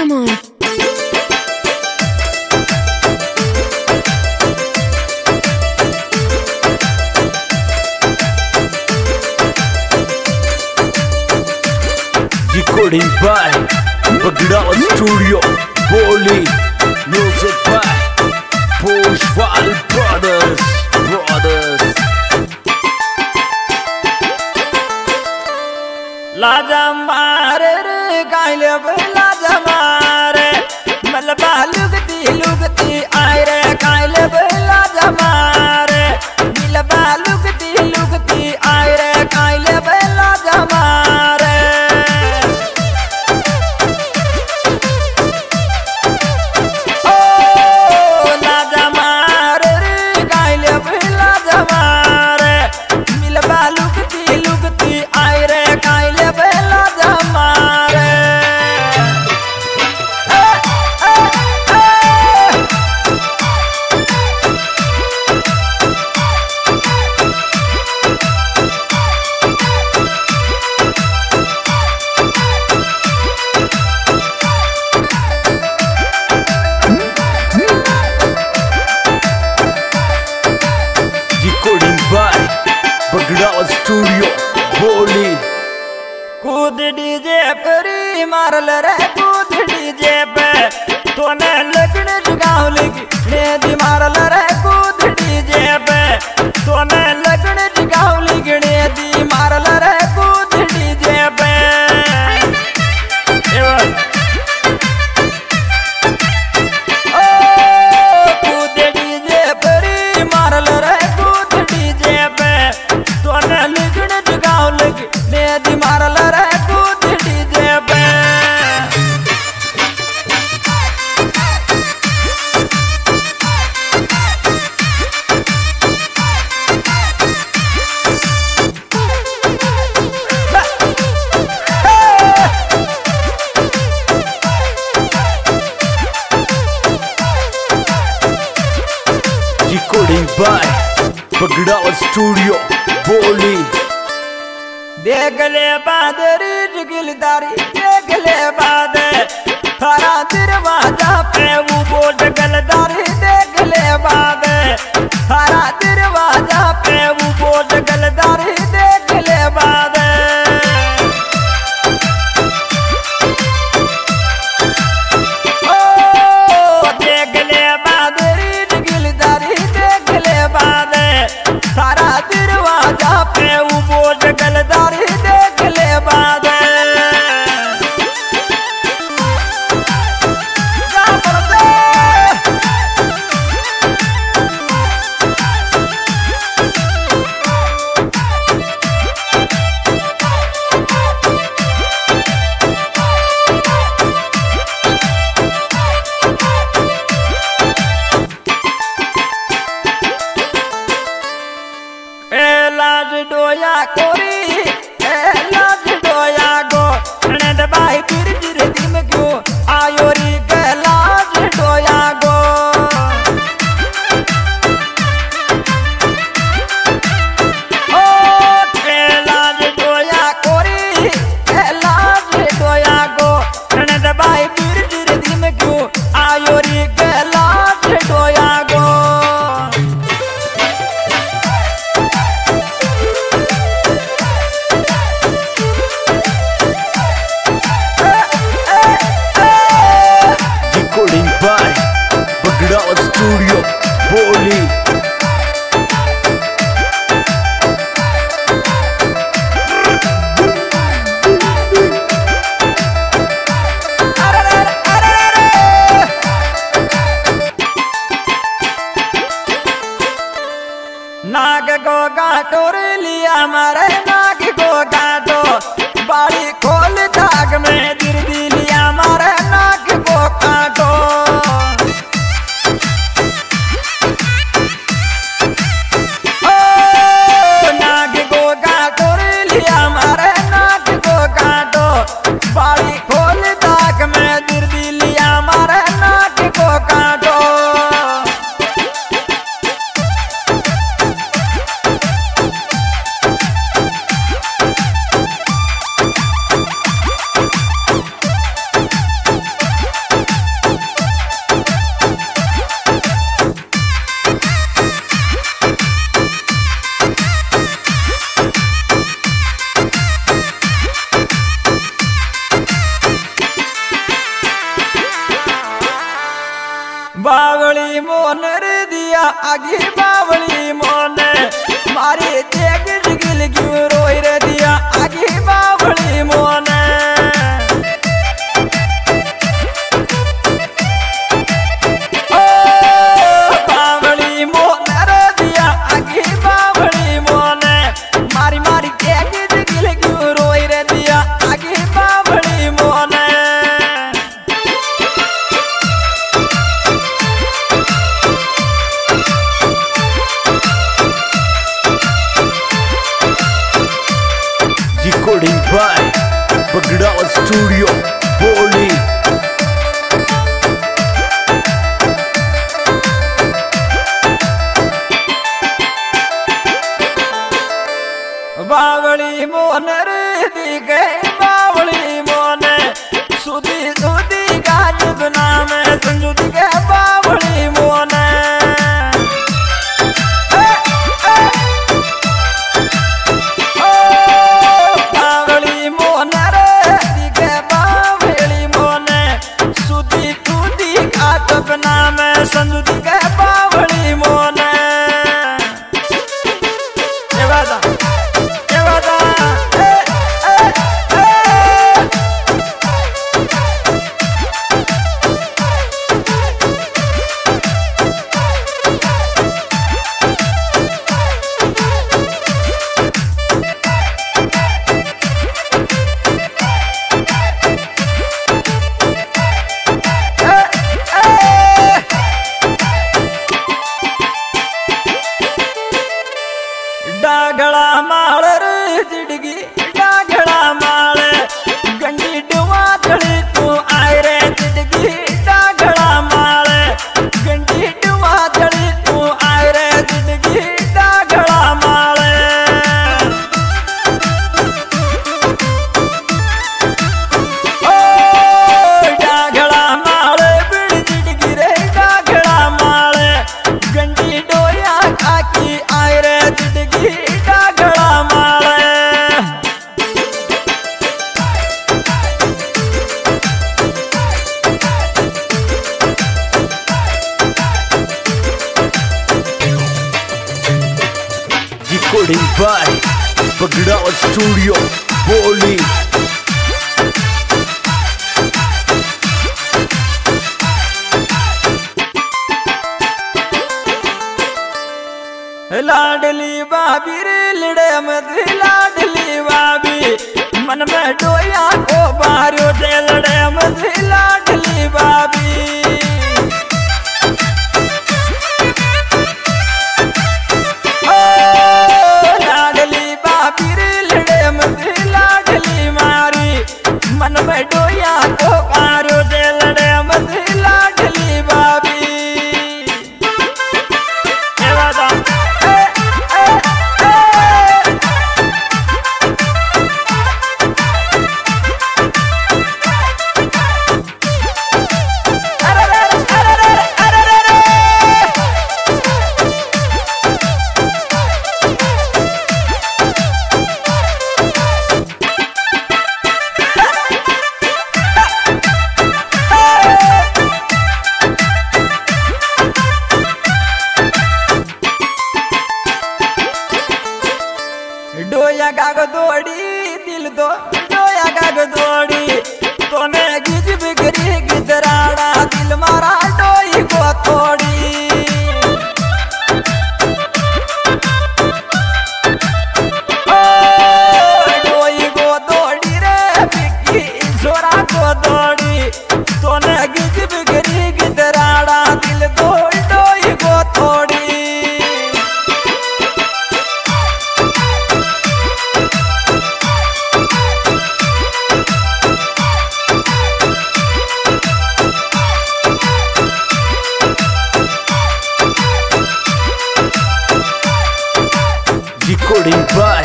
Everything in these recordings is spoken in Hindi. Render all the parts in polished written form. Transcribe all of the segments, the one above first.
Come on. Recording by Bagdawa Studio, Boli. Music by Pushpal Brothers. लाजा मारे रे गाइले लाजा मारे मलबा लुगती आए रे गाइले लाजा मारे मिलबा लुगती आए रे गाइले लाजा मारे ओ लाजा मारे रे गाइले लाजा मारे मिलबा लुगती आए रे गाइले Bagdawa Studio, Boli. कूद डीजे परी मारल रे कूद डीजे पे तोने लगने जगाव लगी नेदी मारल रे कूद डीजे पे तोने लगने जगाव लगी नेदी मारल रे कूद डीजे पे ओ कूद डीजे परी मारल रे कूद डीजे पे तोने लगने जगाव लगी नेदी मारल रे कूद डीजे पे Recording by Bagdawa Studio, Boli. देख ले बादरी जगिलदारी देख ले बाद थारा दरवाजा पे वो बोल गलदारी देख ले बाद थारा दरवाजा पे वो बोल गलदारी देख ले बाद ओ देख ले बादरी जगिलदारी देख ले बाद थारा दरवाजा पे वो बोल गलदारी देख ले बाद बावली मोन रे दिया आगे बावली मोन मारी देख गिल क्यों रोई रे दिया आगे बावली मोन ओ बावली मोन रे दिया आगे बावली मोन मारी मारी देख गिल क्यों रोई रे दिया आगे बावली मोन Recording by Bagdawa Studio, Boli. बावली मोन रे दी गए बावली मोन सुधी सुधी गाज बना में संजुदी के बावली मोन बावली मोन रे दी गए बावली मोन सुधी सुधी गाज बना में संजुदी के बावली मोन डागड़ा माल रे जिड़गी डागड़ा माल गंडी डुआ चढ़ी तू आए रे जिड़गी डागड़ा माल गंडी डुआ चढ़ी तू आए रे जिड़गी डागड़ा माल ओ डागड़ा माल बिड़ जिड़गी रे डागड़ा माल गंडी डोया खाकी आए रे जिड़गी डागड़ा माल Recording by Bagdawa Studio, Boli. लाडली बाबी रे लड़े मत लाडली बाबी मन में डोया को बाहरो दे लड़े मत लाडली बाबी ओ लाडली बाबी रे लड़े मत लाडली मारी मन में डोया को बाहरो दे लड़े मत लाडली बाबी डोया गाग दौड़ी दिल दो डोया गाग दौड़ी तो मैं गिज बिगड़ी गिदराड़ा दिल मारा डोई को थोड़ी ओ डोई को दौड़ी रे बिकी जोरा को दौड़ी तो मैं गिज बिगड़ी गिदराड़ा दिल दो डोई को थोड़ी Recording by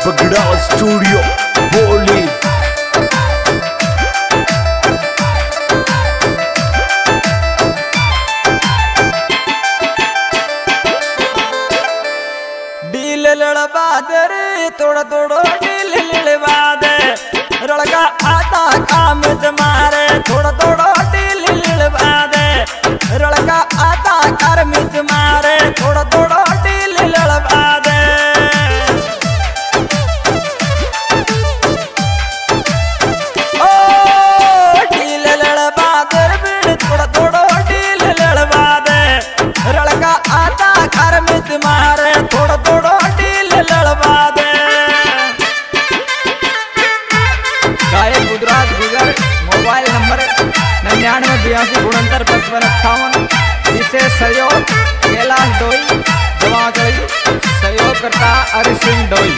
Bagdawa Studio, Boli. डील लड़बादर तोड़ तोड़ो डील लड़बाद रड़का आता काम तुम्हारे थोड़ा थोड़ा डील लड़बाद रड़का 92 जिसे सहयोग कैलाश डोई जमा सहयोग करता हरि सिंह डोई।